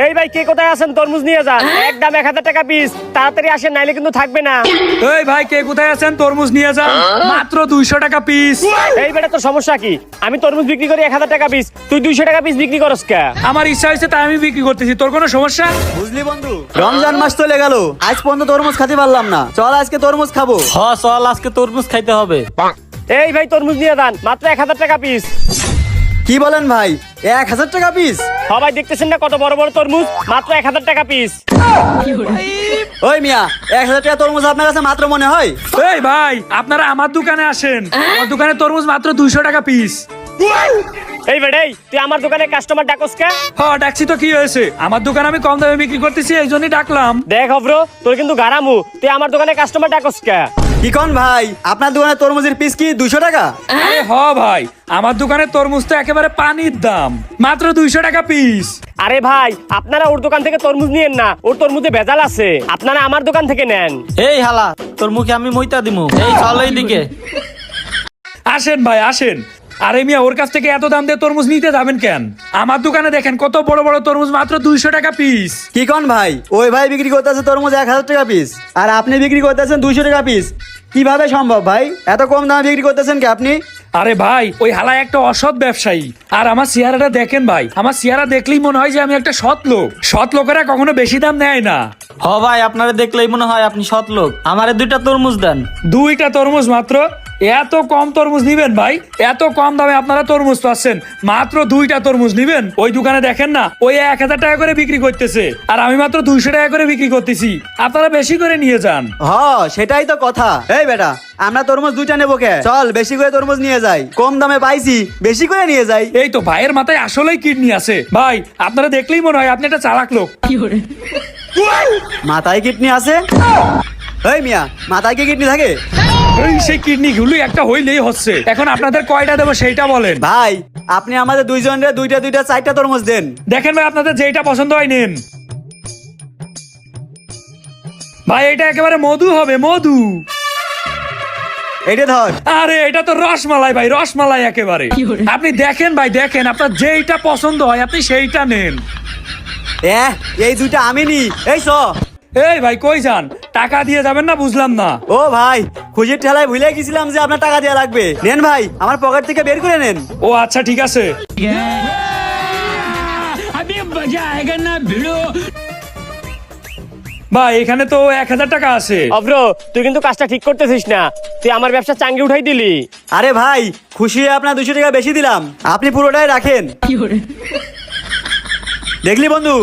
এই ভাই কে কোথায় আছেন? তরমুজ নিয়ে যান, একদম 1000 টাকা পিস। তাড়াতাড়ি আসেন, নাইলে কিন্তু থাকবে না। এই ভাই কে কোথায় আছেন? তরমুজ নিয়ে যান, মাত্র 200 টাকা পিস। এই বেটা তোর সমস্যা কি? আমি তরমুজ বিক্রি করি 1000 টাকা পিস, তুই 200 টাকা পিস বিক্রি করস কে? আমার ইচ্ছা হয়েছে তাই আমি বিক্রি করতেছি, তোর কোনো সমস্যা? বুঝলি বন্ধু, রমজান মাস চলে গেল, আজ পর্যন্ত তরমুজ খেতে পারলাম না। চল আজকে তরমুজ খাবো। চল আজকে তরমুজ খাইতে হবে। এই ভাই তরমুজ নিয়ে যান, মাত্র 1000 টাকা পিস। কি বলেন ভাই, 1000 টাকা পিস? সবাই দেখতেছেন না কত বড় বড় তরমুজ, মাত্র 1000 টাকা পিস। ওই মিয়া, 1000 টাকা তরমুজ আপনার কাছে মাত্র মনে হয়? এই ভাই আপনারা আমার দোকানে আসেন, আমার দোকানে তরমুজ মাত্র 200 টাকা পিস। এই বেটাই তুই আমার দোকানে কাস্টমার ডাকস কে? হ্যাঁ ডাকছি তো, কি হয়েছে? আমার দোকানে আমি কম দামে বিক্রি করতেছি, এই জন্যই ডাকলাম। দেখ অব্র, তোর কিন্তু গারামু, তুই আমার দোকানে কাস্টমার ডাকস কে? কি কোন ভাই, আপনার দোকানে তরমুজের পিস কি 200 টাকা? আরে হ ভাই, আমার দোকানে তরমুজ তো একেবারে পানির দাম, মাত্র 200 টাকা পিস। আরে ভাই আপনারা ওর দোকান থেকে তরমুজ নিয়েন না, ওর তরমুজে ভেজাল আছে, আপনারা আমার দোকান থেকে নেন। এই হালা, তোর মুখে আমি মইতা দিমু। এই চল এইদিকে। আসেন ভাই আসেন। আরে মিয়া, ওর কাছ থেকে এত দাম দিয়ে তরমুজ নিতে যাবেন কেন? আমার দোকানে দেখেন কত বড় বড় তরমুজ, মাত্র 200 টাকা পিস। কি কোন ভাই, ওই ভাই বিক্রি করতেছে তরমুজ 1000 টাকা পিস, আর আপনি বিক্রি করতেছেন 200 টাকা পিস। কিভাবে সম্ভব ভাই, এত কম দামে বিক্রি করতেছেন কি আপনি? আরে ভাই, ওই হালায় একটা অসৎ ব্যবসায়ী, আর আমার চেহারাটা দেখেন ভাই, আমার চেহারা দেখলেই মনে হয় যে আমি একটা সৎ লোক। সৎ লোকেরা কখনো বেশি দাম নেয় না। ভাই, আপনারা দেখলেই মনে হয় আপনি সৎ লোক। আমারে 2টা তরমুজ দেন। 2টা তরমুজ মাত্র? এত কম তরমুজ নিবেন ভাই? এত কম দামে আপনারা তরমুজ পাচ্ছেন, মাত্র 2টা তরমুজ নিবেন? ওই দোকানে দেখেন না, ওই 1000 টাকা করে বিক্রি করতেছে, আর আমি মাত্র 200 টাকা করে বিক্রি করতেছি। আপনারা বেশি করে নিয়ে যান। সেটাই তো কথা। এই বেটা, আমরা তরমুজ 2টা নেবো কে? চল বেশি করে তরমুজ নিয়ে যাই, কম দামে পাইছি, বেশি করে নিয়ে যাই। এই তো ভাইয়ের মাথায় আসলেই কিডনি আছে ভাই, আপনারা দেখলেই মনে হয় আপনি একটা চালাক লোক। মাথায় কিডনি আছে? এই মিয়া, মাথায় কি কিডনি থাকে? এই সেই কিডনি গুলো একটা হইলেই হচ্ছে। এখন আপনাদের কয়টা দেবো সেইটা বলেন। ভাই আপনি আমাদের দুইজনের 2টা 4টা তরমুজ দেন। দেখেন ভাই, আপনাদের যেটা পছন্দ হয় নেন। ভাই এটা একেবারে মধু হবে, মধু। এটা ধর। আরে এটা তো রসমালাই ভাই, রসমালাই একেবারে। আপনি দেখেন ভাই, দেখেন আপনার যেইটা পছন্দ হয় আপনি সেইটা নেন। এই 2টা আমি নি। এই এই ভাই কই যান? টাকা দিয়ে যাবেন না, বুঝলাম না। ও ভাই, খুশির ঠেলায় ভুলে গেছিলাম যে আপনার টাকা দেওয়া লাগবে। নেন ভাই, আমার পকেট থেকে বের করে নেন। ও আচ্ছা ঠিক আছে। ভাই এখানে তো 1000 টাকা আছে। অব্র, তুই কিন্তু কাজটা ঠিক করতেছিস না, তুই আমার ব্যবসা চাঙ্গি উঠাই দিলি। আরে ভাই, খুশি হয়ে আপনার 200 টাকা বেশি দিলাম, আপনি পুরোটাই রাখেন। দেখলি বন্ধু,